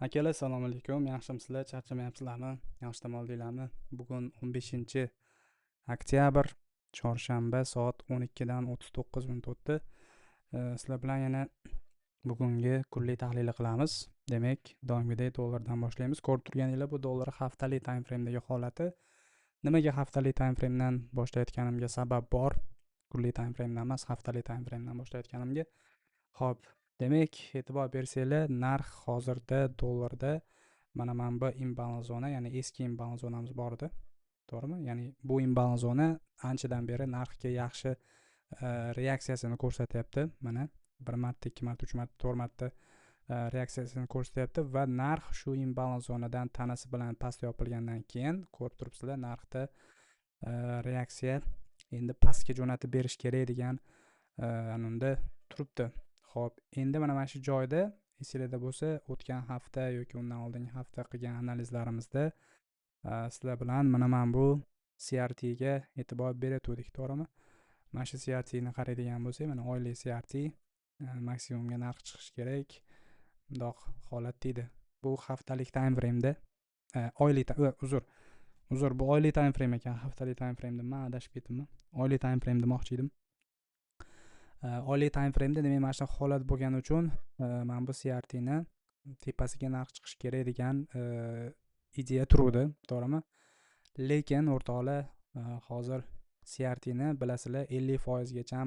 Akalar assalomu alaykum. Yaxshimisizlar? Charchamayapsizlarmi? Yaxshi dam oldinglarmi? Bugun 15 oktyabr chorshanba soat 12:39 o'tdi. Sizlar bilan yana bugungi kunlik tahlilni qilamiz. Demak, doimgidek dollardan boshlaymiz. Ko'rib turganinglar bu dollar haftalik time frame'dagi holati. Nimaga haftalik time frame'dan boshlayotganimga sabab bor. Kunlik time frame'dan emas, haftalik time frame'dan boshlayotganimga. Xo'p, demak, e'tibor bersanglar, narx hozirda dollarda mana bu imbalans zona, ya'ni eski imbalans zonamiz bor edi. To'g'rimi? Ya'ni bu imbalans zona anchadan beri narxga yaxshi reaksiyasini ko'rsatyapti. Mana 1 marta, 2 marta, 3 marta, 4 marta reaksiyasini ko'rsatyapti va narx shu imbalans zonadan tanasi bilan pastga yopilgandan keyin ko'rib turibsizlar, narxda reaksiya endi pastga jo'natib berish kerak degan anunda turibdi. Xo'p, endi mana shu joyda esingizda bo'lsa, o'tgan hafta yoki undan oldingi hafta qilgan analizlarimizda sizlar bilan mana bu CRT ga e'tibor beratgandik, to'g'rimi? Mana shu CRT ni qaraydigan bo'lsak, mana oylik CRT maksimumga narx chiqish kerak. Bundoq holat deydi. Bu haftalik time frame da oylik uzr, bu oylik time frame ekan. Haftalik time frame da men adashib ketdimmi? Oylik time frame demoqchi edim. Oylik time frame'da demak mana shu holat bo'lgani uchun mana bu CRT ni tepasiga narx chiqish kerak degan ideya turuvdi, to'g'rimi? Lekin o'rtoqlar, hozir CRT ni bilasizlar 50% gacha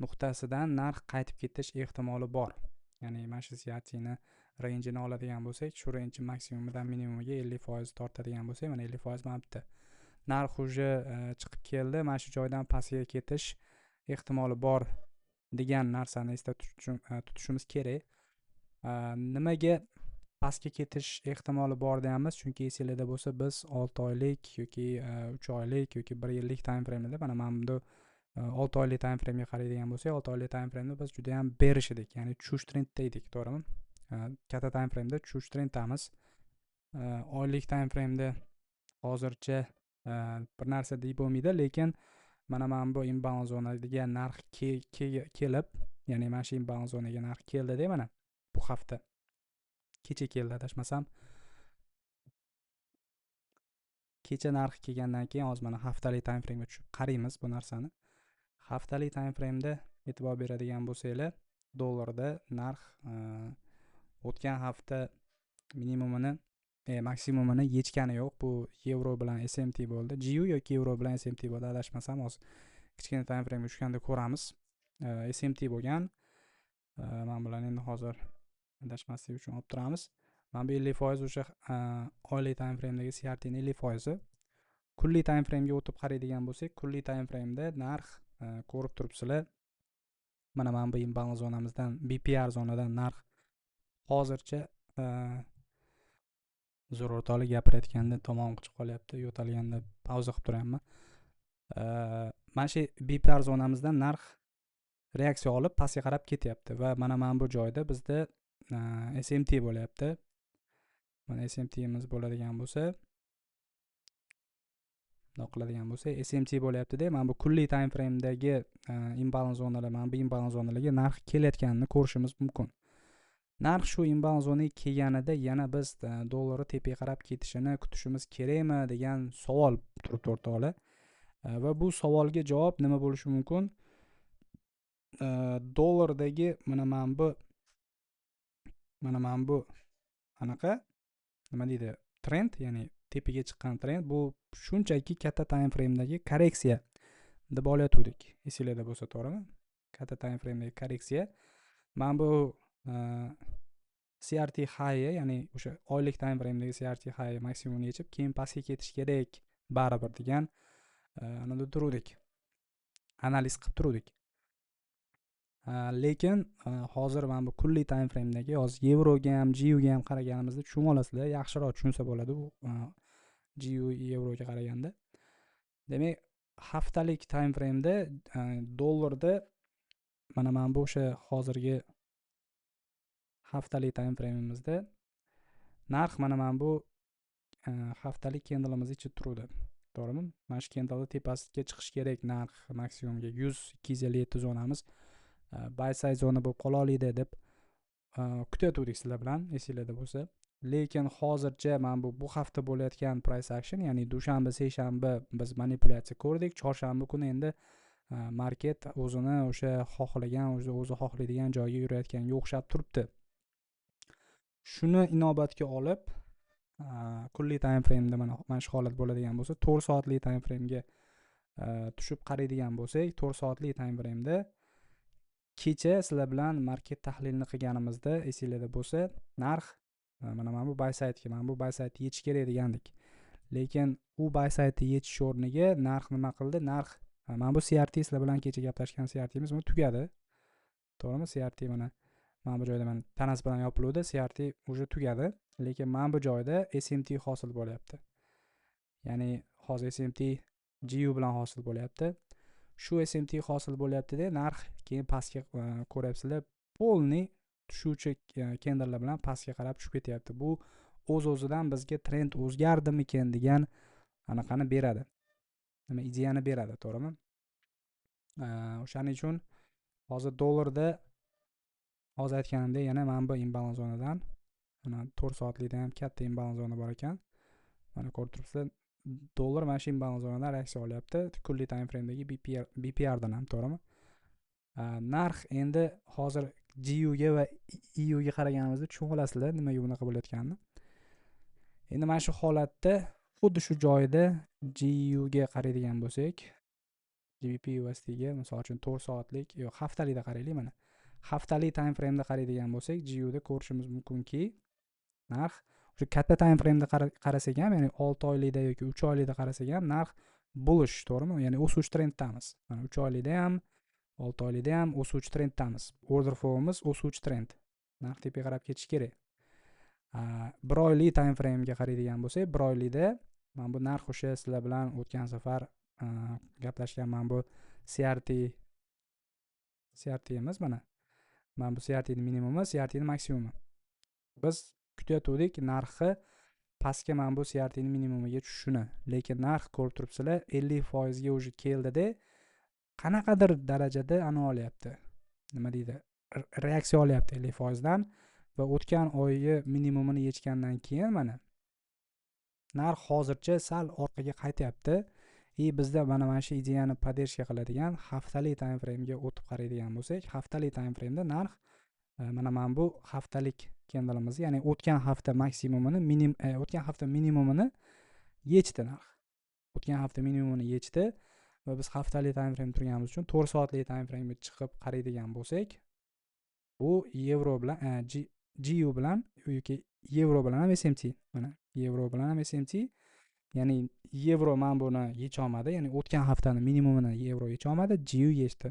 nuqtasidan narx qaytib ketish ehtimoli bor. Ya'ni mana shu CRT ni range ni oladigan bo'lsak, shu range maksimumidan minimumiga 50% tortadigan bo'lsak, mana 50% mana bitta. Narx уже chiqib keldi, mana shu joydan pastga ketish ehtimoli bor degan narsani esda tutishimiz kerak. Nimaga pastga ketish ehtimoli bor deyapmiz? Chunki esingizda bo'lsa, biz 6 oylik yoki 3 oylik yoki 1 yillik time frame'da mana bu 6 oylik time frame'ga qaraydigan bo'lsak, 6 oylik time frame'da biz juda ham bearish edik, ya'ni tushish trendda edik, to'g'rimi? Katta time frame'da tushish trenddamiz. Oylik time frame'da hozircha bir narsa deb bo'lmaydi, lekin mana bu imbalans zonasiga narx kelib, ya'ni mana shu imbalans zonaga narx keldi-da, mana bu hafta. Kecha keldi, adashmasam. Kecha narx kelgandan keyin hozir mana haftalik time frame'ga tushib qaraymiz bu narsani. Haftalik time frame'da e'tibor beradigan bo'lsanglar, dollarda narx o'tgan hafta minimumini maksimumini yechgani yo'q. Bu yevro bilan SMT bo'ldi. GU yoki yevro bilan SMT bo'ldi, adashmasam. Hozir kichkina time frame'ga tushganda ko'ramiz. SMT bo'lgan. Men bilan endi hozir adashmaslik uchun olib turamiz. Mana bu 50% o'sha oylik time frame'dagi CRT ni 50%. Kunlik time frame'ga o'tib qaraydigan bo'lsak, kunlik time frame'da narx ko'rib turibsizlar. Mana bu imbalans zonamizdan, BPR zonadan narx hozircha zo'rg'atoqli gapirayotganda tomog'im qichib qolyapti, yo'talganda pauza qilib turayapman. Mana shu BPR zonamizdan narx reaksiya olib pastga qarab ketyapti va mana bu joyda bizda SMT bo'lyapti. Mana SMT'miz bo'ladigan bo'lsa, qiladigan bo'lsa, SMT bo'lyapti-da. Mana bu kunlik time frame'dagi imbalans zonalar, mana bu imbalans zonalarga narx kelayotganini ko'rishimiz mumkin. Narx shu imbalans zonaga kelganida yana biz dollarni tepaga qarab ketishini kutishimiz kerakmi degan savol turibdi o'rtoqlar. Va bu savolga javob nima bo'lishi mumkin? Dollardagi mana bu anaqa nima deydi? Trend, ya'ni tepaga chiqqan trend, bu shunchaki katta time frame'dagi korreksiya deb olayotgandik. Esingizda bo'lsa, to'g'rimi? Katta time frame'dagi korreksiya. Mana bu CRT high, ya'ni o'sha oylik time frame'dagi CRT high maksimumni yechib, keyin pastga ketish kerak baribir degan anada turuvdik. Analiz qilib turuvdik. Lekin hozir mana bu kunlik time frame'dagi hozir yevroga ham, GU ga ham qaraganimizda tushunib olasizlar, yaxshiroq tushunsa bo'ladi u GU yevroga qaraganda. Demak, haftalik time frame'da dollarda mana bu o'sha hozirgi haftalik time frame'imizda narx mana bu haftalik candle'imiz ichida turadi. To'g'rimi? Mana shu candle tepasiga chiqish kerak narx maksimumga 100-257 zonamiz buy side zona bo'lib qola oladi deb kutayotgandik sizlar bilan, esingizda bo'lsa. lekin hozircha mana bu hafta bo'layotgan price action, ya'ni dushanba seshanba biz manipulyatsiya ko'rdik, chorshanba kuni endi market o'zini o'sha xohlagan o'zi xohlaydigan joyga yurayotganga o'xshab turibdi. Shuni inobatga olib kunlik time frame'da mana shu holat bo'ladigan bo'lsa, 4 soatlik time frame'ga tushib qaraydigan bo'lsak, 4 soatlik time frame'da kecha sizlar bilan market tahlilini qilganimizda esinglarda bo'lsa, narx mana bu buy side'ga, mana bu buy side'ni yechish kerak degandik. Lekin u buy side'ni yechish o'rniga narx nima qildi? Narx mana bu CRT sizlar bilan kecha gaplashgan CRT'miz bu tugadi. To'g'rimi? CRT mana bu joyda mana tanasi bilan yopiluvdi, CRT уже tugadi. Lekin mana bu joyda SMT hosil bo'lyapti. Ya'ni hozir SMT GU bilan hosil bo'lyapti. Shu SMT hosil bo'lyapti-da, narx keyin pastga ko'ryapsizlar, polni tushuvchi kenderlar bilan pastga qarab tushib ketyapti. Bu o'z-o'zidan bizga trend o'zgardimikan degan anaqani beradi. Nima ideyani beradi, to'g'rimi? O'shaning uchun hozir dollarda hozir aytganimdek yana mana bu imbalans zonadan mana 4 soatlikda ham katta imbalans zona bor ekan. Mana ko'rib turibsizlar, dollar mana shu imbalans zonadan reaksiya olyapti. Kunlik time frame'dagi BPR dan ham, to'g'rimi? Narx endi hozir GU ga va EU ga qaraganimizda tushunib olasizlar nimaga bunaqa bo'layotganini. Endi mana shu holatda xuddi shu joyda GU ga qaraydigan bo'lsak, GBP USD ga misol uchun 4 soatlik yo'q, haftalikda qaraylik mana. Haftalik time frame'da qaraydigan bo'lsak, GU da ko'rishimiz mumkinki, narx o'sha katta time frame'da qarasak ham, ya'ni 6 oylikda yoki 3 oylikda qarasak ham narx bullish, to'g'rimi? Ya'ni o'suvchi trenddamiz. Mana 3 oylikda ham, 6 oylikda ham o'suvchi trenddamiz. Order flow'imiz o'suvchi trend. Narx tepaga qarab ketishi kerak. 1 oylik time frame'ga qaraydigan bo'lsak, 1 oylikda mana bu narx o'sha sizlar bilan o'tgan safar gaplashgan mana bu CRT emas mana. Mana bu CRT ning minimumi, CRT ning maksimumi. Biz kutayotgandik narxi pastga mana bu CRT ning minimumiga tushishini. Lekin narx ko'rib turibsizlar 50% ga уже keldida, qanaqadir darajada ana olyapti. Nima deydi? Reaksiya olyapti 50% dan va o'tgan oygi minimumini yechgandan keyin mana narx hozircha sal orqaga qaytyapti. Bizda mana shu ideyani podдержка qiladigan haftalik time frame'ga o'tib qaraydigan bo'lsak, haftalik time frame'da narx mana bu haftalik kendelimiz, ya'ni o'tgan hafta maksimumini o'tgan hafta minimumini yechdi narx. O'tgan hafta minimumini yechdi va biz haftalik time frame turganimiz uchun 4 soatlik time frame'ga chiqib qaraydigan bo'lsak, bu yevro bilan GU bilan yoki yevro bilan ham SMT, mana yevro bilan ham SMT, ya'ni yevro mana buni yecha olmadi, ya'ni o'tgan haftani minimumini yevro yecha olmadi, GU yechdi.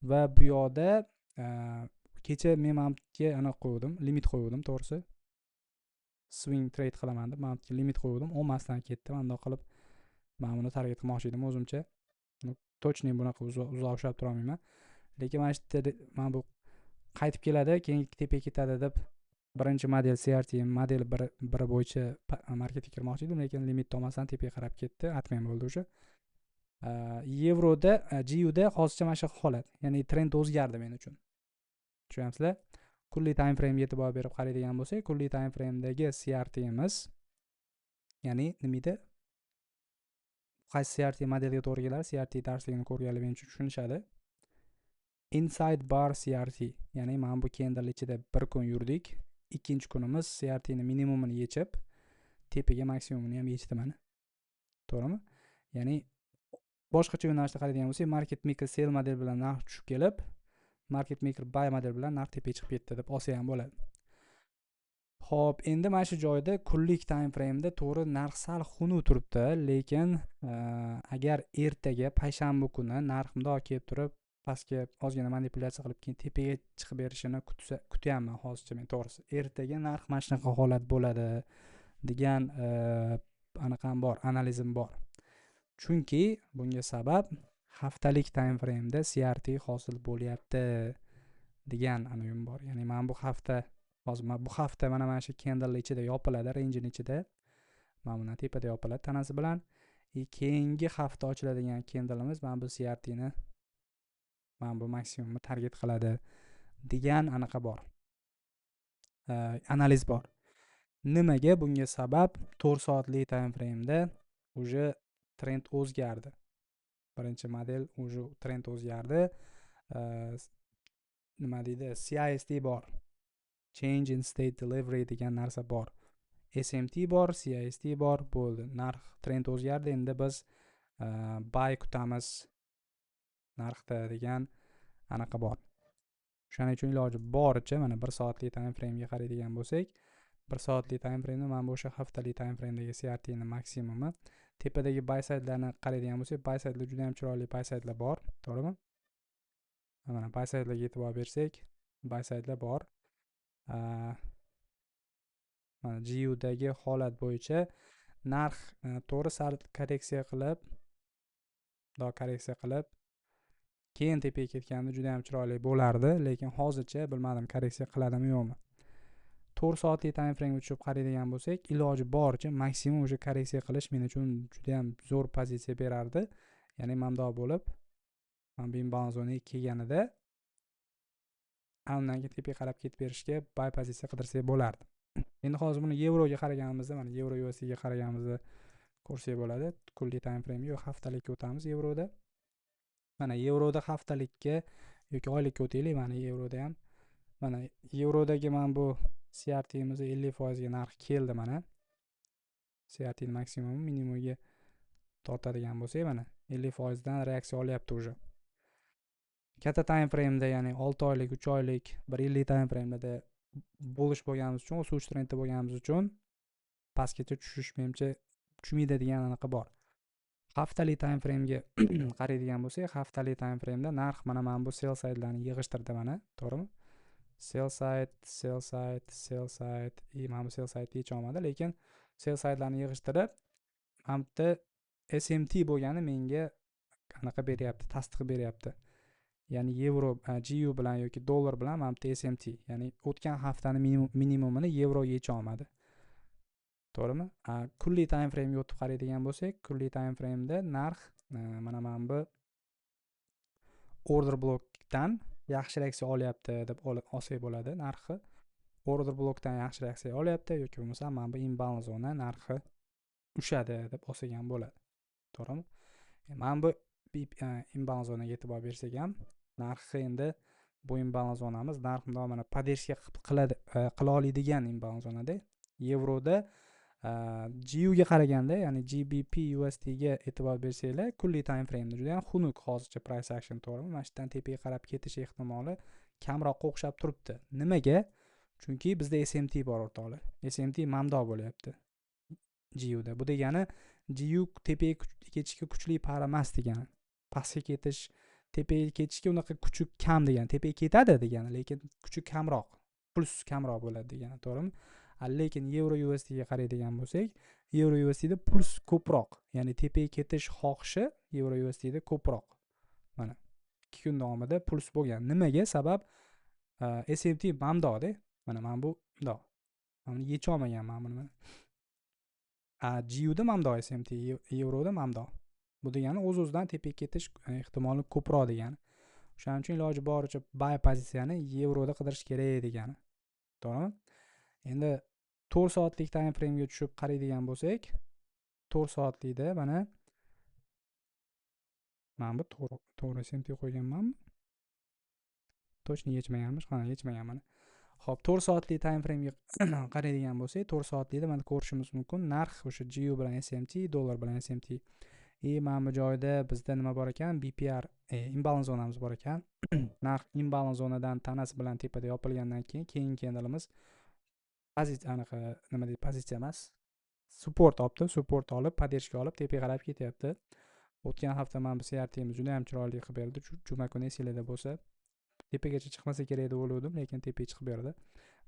Va bu yoqda kecha men mamtga ana qo'ydim, limit qo'ydim, to'g'risi. Swing trade qilaman deb mamtga limit qo'ydim, olmasdan ketdi. Bunday qilib men buni target qilmoqchi edim o'zimcha. Точно bunaqa uzoq ushlab tura olmayman. Lekin mana bu qaytib keladi, keyin tepaga ketadi deb birinchi model CRT model 1 bo'yicha marketga kirmoqchi edim, lekin limit olmasdan tepaga qarab ketdi. Atmen bo'ldi o'sha. Yevroda, GUda hozircha mana shu holat. Ya'ni trend o'zgardi men uchun. Tushunyapsizlar? Kunlik time frame ga e'tibor berib qaraydigan bo'lsak, kunlik time frame'dagi CRT'miz, ya'ni nima edi? Qaysi CRT modelga to'g'ri keladi? CRT darsligini ko'rganlar men uchun tushunishadi. Inside bar CRT, ya'ni mana bu candle ichida bir kun yurdik. Ikkinchi kunimiz CRT ning minimumini yechib, tepaga maksimumini ham yechdi mana. To'g'rimi? Ya'ni boshqacha yo'nalishda qaraydigan bo'lsak, market maker sell model bilan narx tushib kelib, market maker buy model bilan narx tepaga chiqib ketdi deb olsa ham bo'ladi. Xo'p, endi mana shu joyda kunlik time frame'da to'g'ri narx sal xunuk turibdi, lekin agar ertaga payshanba kuni narx bundoq kelib turib, pastga ozgina manipulyatsiya qilib keyin tepaga chiqib berishini kutyapman hozircha men, to'g'risi. Ertaga narx mana shunaqa holat bo'ladi degan anaqam bor, analizim bor. Chunki bunga sabab haftalik time frame'da CRT hosil bo'lyapti degan anoyim bor. Ya'ni mana bu hafta hozir bu hafta mana shu candle ichida yopiladi, range ichida. Mana bundan tepada yopiladi tanasi bilan. Keyingi hafta ochiladigan candle'imiz mana bu CRT ni mana bu maksimumni target qiladi degan anaqa bor. Analiz bor. Nimaga? Bunga sabab 4 soatli time frame'da уже trend o'zgardi. Birinchi model уже trend o'zgardi. Nima deydi? CIST bor. Change in state delivery degan narsa bor. SMT bor, CIST bor, bo'ldi. Narx trend o'zgardi. Endi biz buy kutamiz narxda degan anaqa bor. Shuning uchun iloji boricha mana 1 soatli time frame'ga qaraydigan bo'lsak, 1 soatli time frame'da mana bu o'sha haftalik time frame'dagi CRT ni maksimumi. Tepadagi buy side'larni qaraydigan bo'lsak, buy side'lar juda ham chiroyli buy side'lar bor, to'g'rimi? Mana buy side'larga e'tibor bersak, buy side'lar bor. Mana GUdagi holat bo'yicha narx to'g'ri sal korreksiya qilib keyin tepaga ketganda juda ham chiroyli bo'lardi, lekin hozircha bilmadim korreksiya qiladimi yo'qmi. 4 soatli time frame tushib qaraydigan bo'lsak, iloji boricha maksimum o'sha korreksiya qilish men uchun juda ham zo'r pozitsiya berardi. Ya'ni mamdo bo'lib, mana bu imbalans zonaga kelganida undan keyin tepaga qarab ketib berishga buy pozitsiya qidirsak bo'lardi. Endi hozir buni yevroga qaraganimizda, mana yevro USD ga qaraganimizda ko'rsak bo'ladi. Kunlik time frame yo'q, haftalikka o'tamiz yevroda. Mana yevroda haftalikka yoki oylikka o'taylik. Mana yevroda ham mana yevrodagi mana bu CRT imiz 50% ga narx keldi mana. CRT maksimum minimumiga tortadigan bo'lsak, mana 50% dan reaksiya olyapti уже. Katta time frame'da, ya'ni 6 oylik, 3 oylik, 1 yillik time frame'da bo'lish bo'lganimiz uchun, o'suvchi trendda bo'lganimiz uchun pastgacha tushish menimcha tushmaydi degan anaqa bor. Haftalik time frame'ga qaraydigan bo'lsak, haftalik time frame'da narx mana bu sell side'larni yig'ishtirdi mana, to'g'rimi? Sell side, mana bu sell side hech olmadi, lekin sell side'larni yig'ishtirib, mana bu SMT bo'lgani menga anaqa beryapti, tasdiq beryapti. Ya'ni yevro, GU bilan yoki dollar bilan mana bu SMT, ya'ni o'tgan haftani minimumini yevro yecha olmadi. To'g'rimi? Kunlik time frame'ga o'tib qaraydigan bo'lsak, kunlik time frame'da narx mana bu order blokdan yaxshi reaksiya olyapti deb olsak bo'ladi narxi. Order blokdan yaxshi reaksiya olyapti yoki bo'lmasa mana bu imbalans zona narxi ushadi deb olsak ham bo'ladi. To'g'rimi? Mana bu imbalans zonaga e'tibor bersak ham, narxi endi bu imbalans zonamiz narxni mana podдержка qila oladigan imbalans zonada. Yevroda GU ga qaraganda, ya'ni GBP USD ga e'tibor bersanglar, kunlik time frame'da juda ham xunuk hozircha price action, to'g'rimi? Mana shundan tepaga qarab ketish ehtimoli kamroq o'xshab turibdi. Nimaga? Chunki bizda SMT bor o'rtoqlar. SMT mamdo bo'lyapti GU da. Bu degani GU tepaga ketishga kuchli para emas degani. Pastga ketish, tepaga ketishga unaqa kuchi kam degani. Tepaga ketadi degani, lekin kuchi kamroq, puls kamroq bo'ladi degani, to'g'rimi? Lekin Euro USD ga qaraydigan bo'lsak, Euro USD da puls ko'proq, ya'ni tepaga ketish xohishi Euro USD da ko'proq. Mana 2 kun davomida puls bo'lgan. Nimaga? Sabab SMT mamdoda. Mana bu bundoq. Mana yecha olmagan mana buni. GU da mamdo, SMT Euro da mamdo. Bu degani o'z-o'zidan tepaga ketish ehtimoli ko'proq degani. Shuning uchun iloji boricha buy pozitsiyani yevroda qidirish kerak degani. To'g'rimi? Endi 4 soatlik time frame ga tushib qaraydigan bo'lsak, 4 soatlikda mana bu to'g'ri SMT qo'yganmanmi? Точно yechmaganmiz, yechmagan mana. Xo'p, 4 soatlik time frame ga qaraydigan bo'lsak, 4 soatlikda mana ko'rishimiz mumkin. Narx o'sha GU bilan SMT, dollar bilan SMT. Mana bu joyda bizda nima bor ekan? BPR imbalans zonamiz bor ekan. Narx imbalans zonadan tanasi bilan tepada yopilgandan keyin keyingi candleimiz pozitsiya anaqa nima deydi, pozitsiya emas, support olib, podдержка olib tepaga qarab ketyapti. O'tgan hafta mana bu CRT'miz juda ham chiroyli qilib berdi. Juma kuni esinglarda bo'lsa, tepagacha chiqmasa kerak deb o'yladim, lekin tepaga chiqib berdi.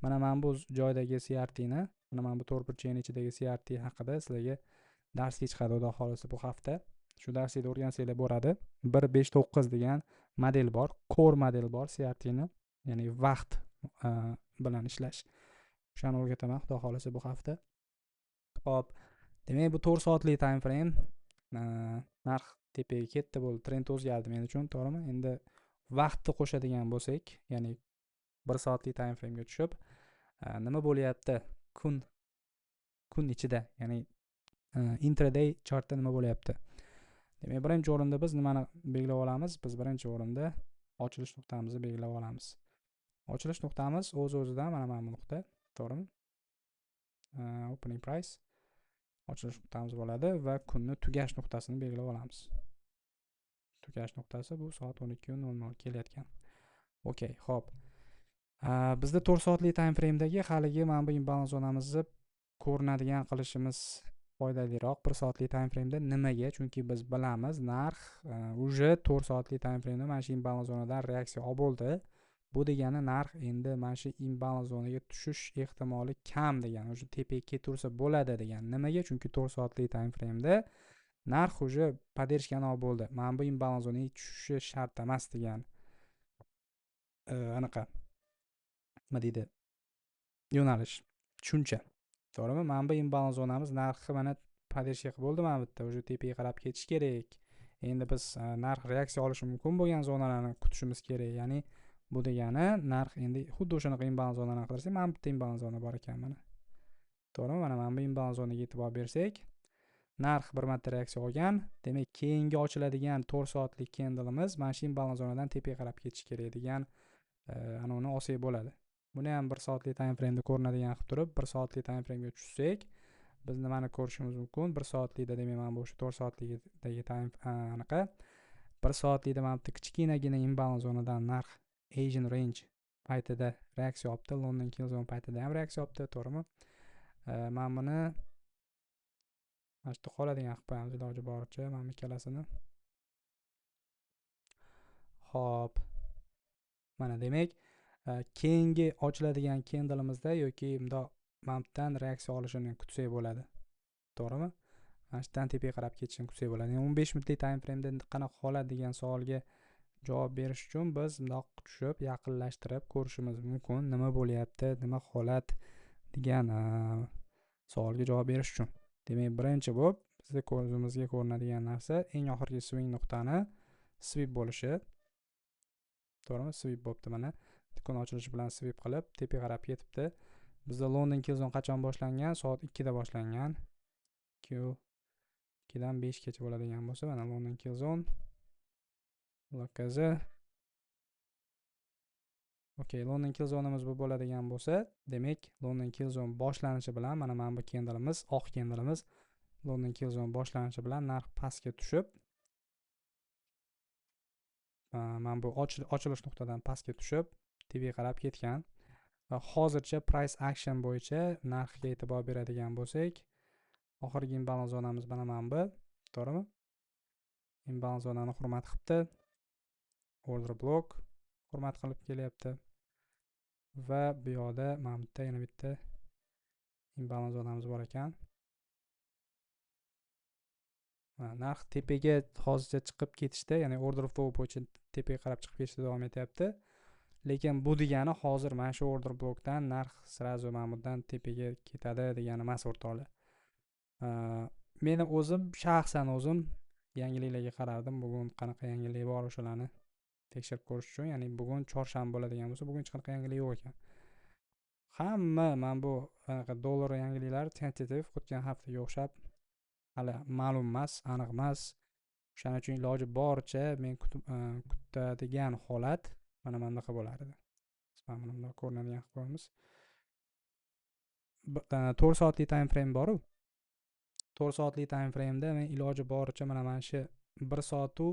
Mana bu joydagi CRT ni, mana bu to'rtburchakning ichidagi CRT haqida sizlarga darsga chiqadi xudo xolisa bu hafta. Shu darslikda o'rgansanglar bo'ladi. 159 degan model bor, core model bor CRT ni, ya'ni vaqt bilan ishlash. O'shani o'rgataman xudo xolisa bu hafta. Xo'p, demak bu 4 soatlik time frame narx tepaga ketdi, bo'ldi, trend o'zgardi men uchun, to'g'rimi? Endi vaqtni qo'shadigan bo'lsak, ya'ni 1 soatlik time frame ga tushib nima bo'lyapti? Kun kun ichida, ya'ni intraday chartda nima bo'lyapti. Demak, birinchi o'rinda biz nimani belgilab olamiz? Biz birinchi o'rinda ochilish nuqtamizni belgilab olamiz. Ochilish nuqtamiz o'z-o'zidan mana bu nuqta, to'g'rimi? Opening price ochilish nuqtamiz bo'ladi va kunni tugash nuqtasini belgilab olamiz. Tugash nuqtasi bu soat 12:00 kelayotgan. Okey, xo'p. Bizda 4 soatlik time frame'dagi haligi mana bu imbalans zonamizni ko'rinadigan qilishimiz foydaliroq 1 soatlik time frame'da. Nimaga? Chunki biz bilamiz, narx уже 4 soatlik time frame'da mana shu imbalans zonadan reaksiya olib bo'ldi. Bu degani narx endi mana shu imbalans zonaga tushish ehtimoli kam degani, уже tepaga ketaversa bo'ladi degani. Nimaga? Chunki 4 soatlik time frame'da narx уже поддержкani olib bo'ldi. Mana bu imbalans zonaga tushishi shart emas degani. Anaqa nima deydi? Yo'nalish, tushuncha. To'g'rimi? Mana bu imbalans zonamiz narxi mana поддержка qilib bo'ldi mana bu yerda. Уже tepaga qarab ketish kerak. Endi biz narx reaksiya olishi mumkin bo'lgan zonalarni kutishimiz kerak. Ya'ni bu degani narx endi xuddi o'shanaqa imbalans zonalarni qidirsak, mana bu yerda imbalans zona bor ekan mana. To'g'rimi? Mana bu imbalans zonaga e'tibor bersak, narx bir marta reaksiya olgan. Demak, keyingi ochiladigan 4 soatlik candle'imiz mana shu imbalans zonadan tepaga qarab ketish kerak degan uni olsak bo'ladi. Buni ham 1 soatlik time frame'da ko'rinadigan qilib turib, 1 soatlik time frame'ga tushsak, biz nimani ko'rishimiz mumkin? 1 soatlikda demak mana bu 4 soatlikdagi time anaqa 1 soatlikda mana bu kichkinagina imbalans zonadan narx Asian range paytida reaksiya olibdi, London Kill Zone paytida ham reaksiya olibdi, to'g'rimi? Men buni mana shu yerda qoladigan qilib qo'yamiz iloji boricha mana bu ikkalasini. Xo'p. Mana demak, keyingi ochiladigan candle'imizda yoki bundoq mampdan reaksiya olishini kutsak bo'ladi. To'g'rimi? Mana shu yerdan tepaga qarab ketishini kutsak bo'ladi. 15 minutlik time frame'da qanaqa holat degan savolga javob berish uchun biz bundoq tushib, yaqinlashtirib ko'rishimiz mumkin. Nima bo'lyapti, nima holat degan savolga javob berish uchun. Demak, birinchi bo'lib bizga ko'zimizga ko'rinadigan narsa eng oxirgi swing nuqtani sweep bo'lishi. To'g'rimi? Sweep bo'pti mana. Kun ochilishi bilan sweep qilib tepaga qarab ketibdi. Bizda London Kill Zone qachon boshlangan? Soat 2 da boshlangan. 2 dan 5 gacha bo'ladigan bo'lsa, mana London Kill Zone lokazi. Okey, London Kill Zone'imiz bu bo'ladigan bo'lsa, demak, London Kill Zone boshlanishi bilan mana bu candle'imiz, oq candle'imiz London Kill Zone boshlanishi bilan narx pastga tushib, mana bu ochilish nuqtadan pastga tushib, tepaga qarab ketgan. Va hozircha price action bo'yicha narxga e'tibor beradigan bo'lsak, oxirgi imbalans zonamiz mana bu, to'g'rimi? Imbalans zonani hurmat qilibdi. Order block hurmat qilib kelyapti. Va bu yoqda mana bu yana bitta imbalans zonamiz bor ekan. Narx tepaga hozircha chiqib ketishda, ya'ni order flow bo'yicha tepaga qarab chiqib ketishda davom etyapti. Lekin bu degani hozir mana shu order blokdan narx srazu mana bundan tepaga ketadi degani emas o'rtoqlar. Meni o'zim shaxsan yangiliklarga qarardim. Bugun qanaqa yangilik bor o'shalarni tekshirib ko'rish uchun, ya'ni bugun chorshanba bo'ladigan bo'lsa, bugun hech qanaqa yangilik yo'q ekan. Hamma mana bu dollar yangiliklari tentativ o'tgan haftaga o'xshab hali ma'lum emas, aniq emas. Shuning uchun iloji boricha men kutadigan holat mana bunaqa bo'lar edi. Mana bunda ko'rinadigan qilib qo'yamiz. 4 soatlik time frame bor-ku. 4 soatlik time frame'da men iloji boricha mana shu 1 soatu,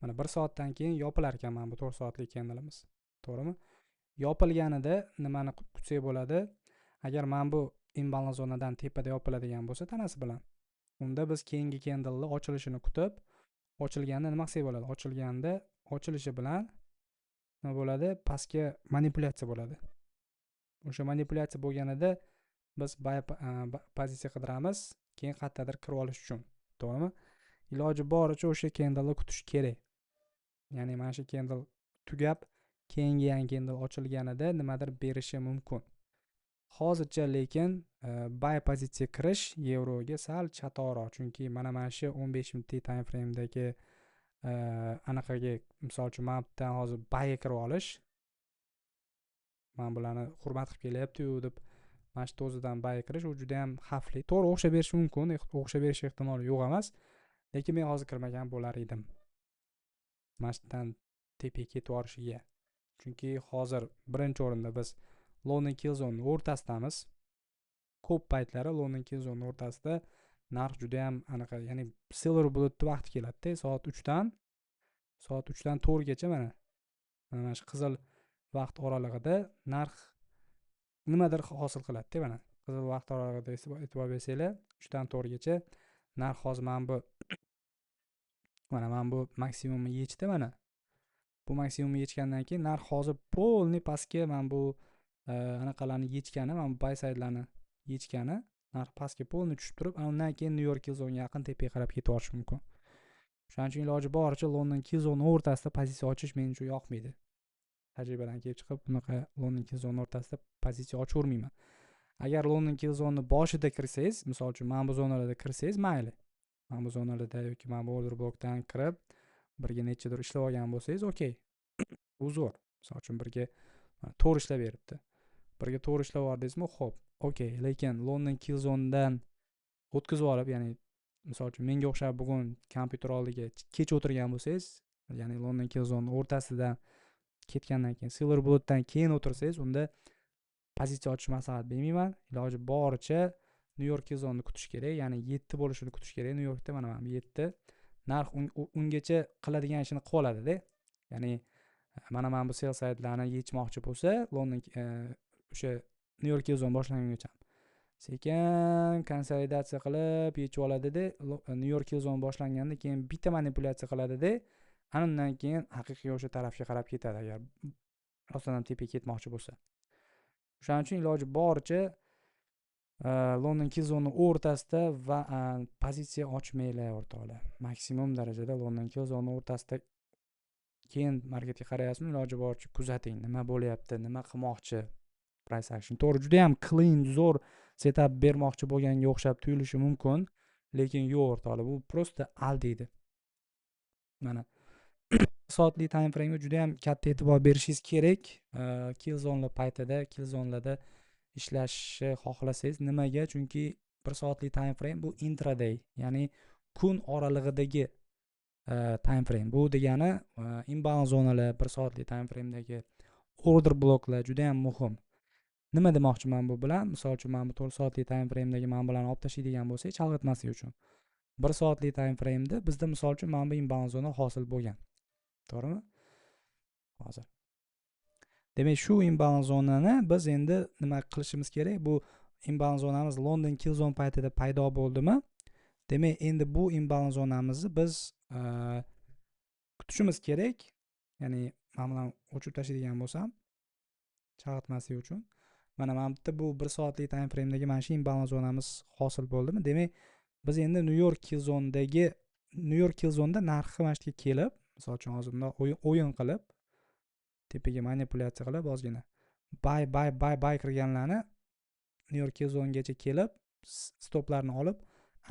mana 1 soatdan keyin yopilar ekan mana bu 4 soatlik candle'imiz. To'g'rimi? Yopilganida nimani kutsak bo'ladi? Agar mana bu imbalans zonadan tepada yopiladigan bo'lsa tanasi bilan, unda biz keyingi candle'ning ochilishini kutib, ochilganda nima qilsak bo'ladi? Ochilganda ochilishi bilan nima bo'ladi? Pastga manipulyatsiya bo'ladi. O'sha manipulyatsiya bo'lganida biz buy pozitsiya qidiramiz, keyin qayerdadir kirib olish uchun. To'g'rimi? Iloji boricha o'sha candle'ni kutish kerak. Ya'ni mana shu candle tugab, keyingi yangi candle ochilganida nimadir berishi mumkin. Hozircha lekin buy pozitsiya kirish yevroga sal chatoqroq, chunki mana shu 15 minutlik time frame'dagi anaqaga, misol uchun mapdan hozir buy kirib olish, men bularni hurmat qilib kelyapti-yu deb mana shu o'zidan buy kirish u juda ham xavfli. To'g'ri o'xshab berishi mumkin, o'xshab berish ehtimoli yo'q emas, lekin men hozir kirmagan bo'lar edim mana shu yerdan tepaga ketib yuborishiga. Chunki hozir birinchi o'rinda biz London Killzone o'rtasidamiz. Ko'p paytlari London Killzone o'rtasida narx juda ham anaqa, ya'ni Silver Bulletni vaqti keladi-da, soat 3dan 4 gacha mana shu qizil vaqt oralig'ida narx nimadir hosil qiladi-da, mana qizil vaqt oralig'ida e'tibor bersanglar 3dan 4 gacha narx hozir mana bu maksimumni yechdi. Mana bu maksimumni yechgandan keyin narx hozir polniy pastga mana bu anaqalarni yechgani, mana bu buy side'larni yechgani, narx pastga polniy tushib turib, undan keyin New York Killzone'ga yaqin tepaga qarab ketib olishi mumkin. Shuning uchun iloji boricha London Killzone o'rtasida pozitsiya ochish men uchun yoqmaydi. Tajribadan kelib chiqib bunaqa London Killzone o'rtasida pozitsiya ochavermayman. Agar London Killzone'ni boshida kirsangiz, misol uchun mana bu zonalarda kirsangiz mayli. Mana bu zonalarda yoki mana bu order blokdan kirib birga nechadir ishlab olgan bo'lsangiz, okey. Bu zo'r. Misol uchun birga to'g'ri ishlab beribdi. Birga to'g'ri ishlab yordingizmi? Xo'p, okey. Lekin London Killzone'dan o'tkazib olib, ya'ni misol uchun menga o'xshab bugun kompyuter oldiga kech o'tirgan bo'lsangiz, ya'ni London Killzone o'rtasidan ketgandan keyin Silver Bullet'dan keyin o'tirsangiz, unda pozitsiya ochish maslahat bermayman. Iloji boricha New York Killzone'ni kutish kerak, ya'ni 7 bo'lishini kutish kerak. New Yorkda mana 7 narx ungacha qiladigan ishini qilib oladi-da. Ya'ni mana bu sell side'larni yechmoqchi bo'lsa, London o'sha New York Killzone boshlangungacha sekin konsolidatsiya qilib yechib oladi-da. New York Killzone boshlangandan keyin bitta manipulyatsiya qiladi-da. Undan keyin haqiqiy o'sha tarafga qarab ketadi agar rostdan tepaga ketmoqchi bo'lsa. Shuning uchun iloji boricha London Killzone o'rtasida va pozitsiya ochmanglar o'rtoqlar. Maksimum darajada London Killzone o'rtasida keyin marketga qarayapsizmi, iloji boricha kuzating, nima bo'lyapti, nima qilmoqchi price action. To'g'ri, juda ham clean, zo'r setup bermoqchi bo'lganga o'xshab tuyulishi mumkin, lekin yo'q o'rtoqlar, bu prosta aldaydi. Mana soatli time frame'ga juda ham katta e'tibor berishingiz kerak. Killzone'lar paytida, Killzone'larda ishlashni xohlasangiz. Nimaga? Chunki 1 soatli time frame bu intraday, ya'ni kun oralig'idagi time frame. Bu degani inbound zonalar, 1 soatli time frame'dagi order bloklar juda ham muhim. Nima demoqchiman bu bilan? Misol uchun men bu 4 soatli time frame'dagi men bularni olib tashlaydigan bo'lsak, chalg'itmaslik uchun 1 soatli time frame'da bizda misol uchun men bu inbound zona hosil bo'lgan. To'g'rimi? Hozir. Demak, shu inbound zonani biz endi nima qilishimiz kerak? Bu inbound zonamiz London Killzone paytida paydo bo'ldimi? Demak, endi bu inbound zonamizni biz kutishimiz kerak. Ya'ni men bilan o'chirib tashlaydigan bo'lsam, chalg'itmaslik uchun. Mana bitta bu 1 soatli time frame'dagi mana shu inbound zonamiz hosil bo'ldimi? Demak, biz endi New York Killzone'da narxi mana shu yerga kelib, misol uchun hozir bunday o'yin qilib, tepaga manipulyatsiya qilib ozgina buy kirganlarni New York Killzone'gacha kelib, stoplarni olib,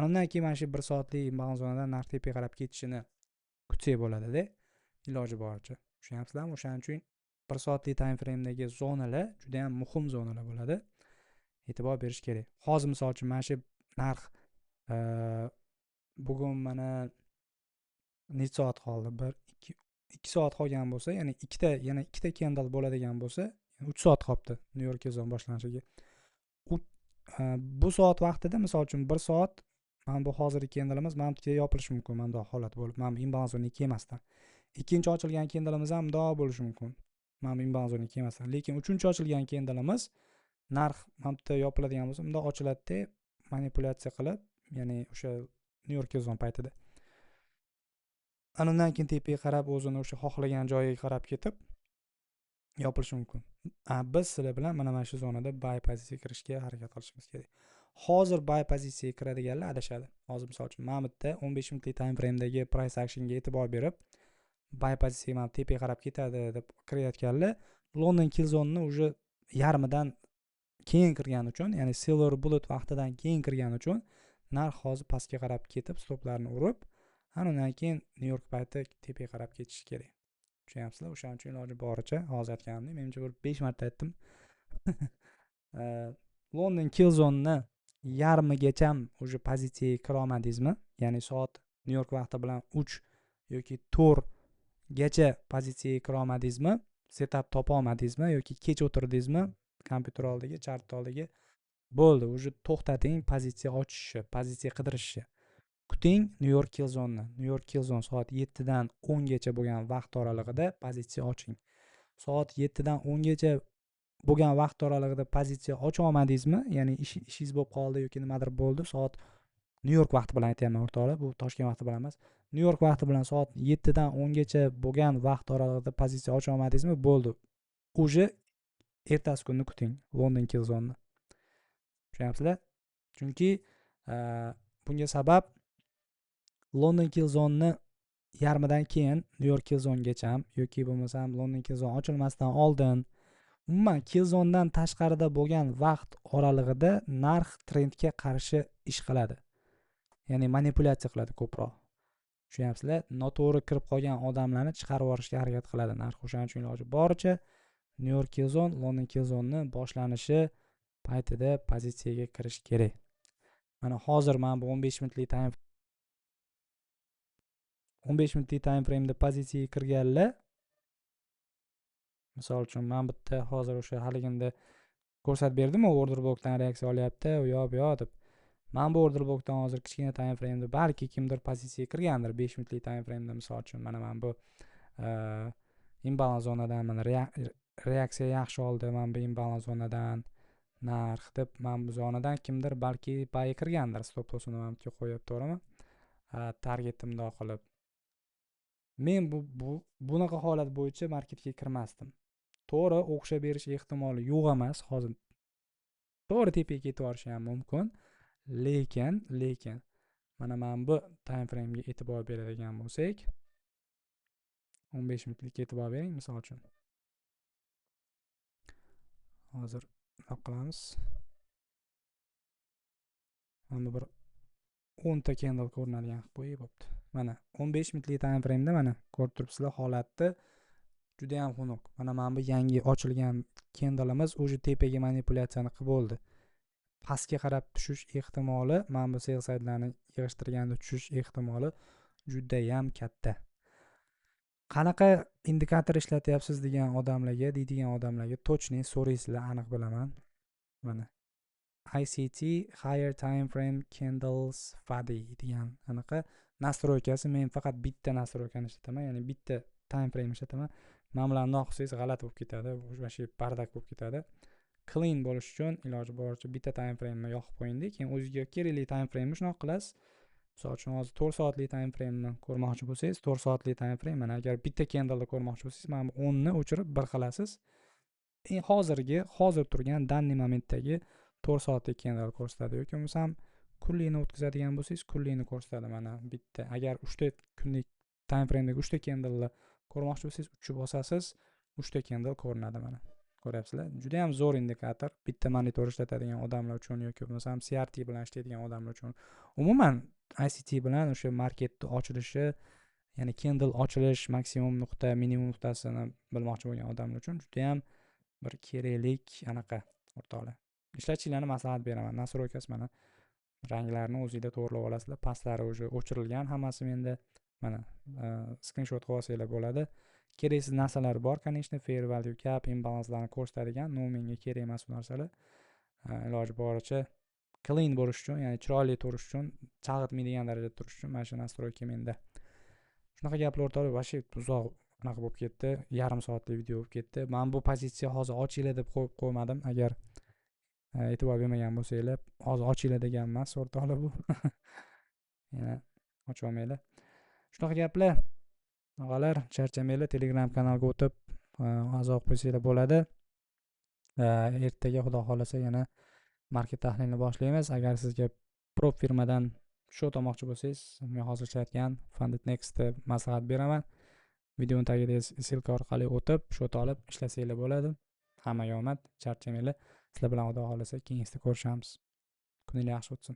undan keyin mana shu 1 soatli inbound zonadan narx tepaga qarab ketishini kutsak bo'ladi-da, iloji boricha. Tushunyapsizlarmi? O'shaning uchun 1 soatli time frame'dagi zonalar juda ham muhim zonalar bo'ladi. E'tibor berish kerak. Hozir misol uchun mana shu narx bugun mana necha soat qoldi? 2 soat qolgan bo'lsa, ya'ni yana ikkita candle bo'ladigan bo'lsa, 3 soat qolibdi New York Killzone boshlanishiga. Bu soat vaqtida misol uchun 1 soat mana bu hozirgi candleimiz mana bu yerga yopilishi mumkin, mana bu holat bo'lib, mana bu inbound zonaga kelmasdan. Ikkinchi ochilgan candleimiz ham bundoq bo'lishi mumkin. Mana bu inbound zonaga kelmasdan. Lekin uchinchi ochilgan candleimiz narx mana bu yerda yopiladigan bo'lsa, bundoq ochiladi-da, manipulyatsiya qilib, ya'ni o'sha New York Killzone paytida. Undan keyin tepaga qarab o'zini o'sha xohlagan joyiga qarab ketib yopilishi mumkin. Biz sizlar bilan mana shu zonada buy pozitsiyaga kirishga harakat qilishimiz kerak. Hozir buy pozitsiyaga kiradiganlar adashadi. Hozir misol uchun mana bu yerda 15 minutlik time frame'dagi price actionga e'tibor berib, buy pozitsiyaga mana tepaga qarab ketadi deb kirayotganlar London Killzone'ni уже yarmidan keyin kirgani uchun, ya'ni Silver Bullet vaqtidan keyin kirgani uchun narx hozir pastga qarab ketib, stoplarni urib, undan keyin New York payti tepaga qarab ketishi kerak. Tushunyapsizlar? O'shaning uchun iloji boricha hozir aytganimdek, menimcha bir 5 marta aytdim. London Killzone'ni yarmigacha уже pozitsiyaga kira olmadingizmi, ya'ni soat New York vaqti bilan 3 yoki 4 gacha pozitsiyaga kira olmadingizmi, setup topa olmadingizmi yoki kech o'tirdingizmi kompyuter oldiga, chart oldiga, bo'ldi, уже to'xtating pozitsiya ochishni, pozitsiya qidirishni. Kuting New York Killzone'ni. New York Killzone soat 7 dan 10 gacha bo'lgan vaqt oralig'ida pozitsiya oching. Soat 7 dan 10 gacha bo'lgan vaqt oralig'ida pozitsiya ocha olmadingizmi, ya'ni ishingiz bo'lib qoldi yoki nimadir bo'ldi, soat New York vaqti bilan aytyapman o'rtoqlar, bu Toshkent vaqti bilan emas. New York vaqti bilan soat 7 dan 10 gacha bo'lgan vaqt oralig'ida pozitsiya ocha olmadingizmi, bo'ldi. Уже ertasi kunni kuting London Killzone'ni. Tushunyapsizlar? Chunki bunga sabab London Killzone'ni yarmidan keyin New York Killzone'gacha yoki bo'lmasam London Killzone ochilmasdan oldin, umuman Killzone'dan tashqarida bo'lgan vaqt oralig'ida narx trendga qarshi ish qiladi. Ya'ni manipulyatsiya qiladi ko'proq. Tushunyapsizlar? Noto'g'ri kirib qolgan odamlarni chiqarib yuborishga harakat qiladi narx. O'shaning uchun iloji boricha New York Killzone, London Killzone'ni boshlanishi paytida pozitsiyaga kirish kerak. Mana hozir men bu 15 minutlik time frame'da pozitsiyaga kirganlar, misol uchun men bitta hozir o'sha haligimda ko'rsatib berdim-ku, order blockdan reaksiya olyapti, u yoq bu yoq deb. Men bu order blockdan hozir kichkina time frame'da balki kimdir pozitsiyaga kirgandir, 5 minutlik time frame'da misol uchun. Mana men bu imbalans zonadan mana reaksiya yaxshi oldi, men bu imbalans zonadan narx deb, men bu zonadan kimdir balki buy kirgandir, stop lossini men bunga qo'yib, to'g'rimi? Targetim mundoq qilib. Men bunaqa holat bo'yicha marketga kirmasdim. To'g'ri, o'xshab berish ehtimoli yo'q emas, hozir to'g'ri tepaga ketib borishi ham mumkin, lekin mana men bu time frame'ga e'tibor beradigan bo'lsak, 15 minutlik e'tibor bering misol uchun. Hozir nima qilamiz? Mana bir 10 ta candle ko'rinadigan qilib qo'yib bo'pti. Mana 15 minutlik time frame'da mana ko'rib turibsizlar, holatni juda ham xunuk. Mana bu yangi ochilgan candle'imiz o'sha tepaga manipulyatsiyani qilib bo'ldi. Pastga qarab tushish ehtimoli, mana bu sell side'larni yig'ishtirganda tushish ehtimoli juda ham katta. Qanaqa indikator ishlatyapsiz degan odamlarga, deydigan odamlarga точный so'raysizlar, aniq bilaman. Mana ICT higher time frame candles FADI degan anaqa nastroykasi. Men faqat bitta nastroykani ishlataman, ya'ni bitta time frame ishlataman. Men bilan uni o'qisangiz g'alati bo'lib ketadi, o'sha bardak bo'lib ketadi. Clean bo'lish uchun iloji boricha bitta time frame ni yoqib qo'ying-da, keyin o'zingizga kerakli time frame ni shunaqa qilasiz. Misol uchun hozir 4 soatlik time frame ni ko'rmoqchi bo'lsangiz, 4 soatlik time frame, mana agar bitta candle ni ko'rmoqchi bo'lsangiz, mana bu 10 ni o'chirib bir qilasiz. Hozir turgan danniy momentdagi 4 soatlik candle ko'rsatadi, yoki bo'lmasam kulliyni o'tkazadigan bo'lsangiz, kulliyni ko'rsatadi. Mana bitta, agar 3 ta kunlik time frame'dagi 3 ta candle ko'rmoqchi bo'lsangiz, 3 bosasiz, 3 ta candle ko'rinadi. Mana ko'ryapsizlar, juda ham zo'r indikator bitta monitor ishlatadigan odamlar uchun yoki bo'lmasam CRT bilan ishlaydigan odamlar uchun. Umuman ICT bilan o'sha marketni ochilishi, ya'ni candle ochilish maksimum nuqta, minimum nuqtasini bilmoqchi bo'lgan odamlar uchun juda ham bir keraklik anaqa o'rtoqlar. Ishlatishinglarni maslahat beraman. Nastroykasi mana ranglarni o'zingizda to'g'rilab olasizlar. Pastlari o'sha o'chirilgan hammasi. Menda mana screenshot qilib olsanglar bo'ladi. Keraksiz narsalar bor, конечно, fair value gap, imbalanslarni ko'rsatadigan, no menga kerak emas bu narsalar. Iloji boricha clean bo'lish uchun, ya'ni chiroyli turish uchun, chalg'itmaydigan darajada turish uchun mana shu nastroyka menda. Shunaqa gaplar o'rtoqlar, voshe uzoq anaqa bo'lib ketdi, yarim soatlik video bo'lib ketdi. Men bu pozitsiya hozir ochinglar deb qo'yib qo'ymadim. Agar e'tibor bermagan bo'lsanglar, hozir ochinglar degan emas o'rtoqlar bu. Yana ocha olmanglar. Shunaqa gaplar. Og'alar, charchamanglar, Telegram kanalga o'tib a'zo bo'lsanglar bo'ladi. Ertaga xudo xolasa yana market tahlilini boshlaymiz. Agar sizga prop firmadan shot olmoqchi bo'lsangiz, men hozir ishlayotgan Funded Next maslahat beraman. Videoning tagida silka orqali o'tib, shot olib ishlasanglar bo'ladi. Hammaga omad, charchamanglar. Sizlar bilan xudo xolasa keyingisida ko'rishamiz. Kuningiz yaxshi o'tsin.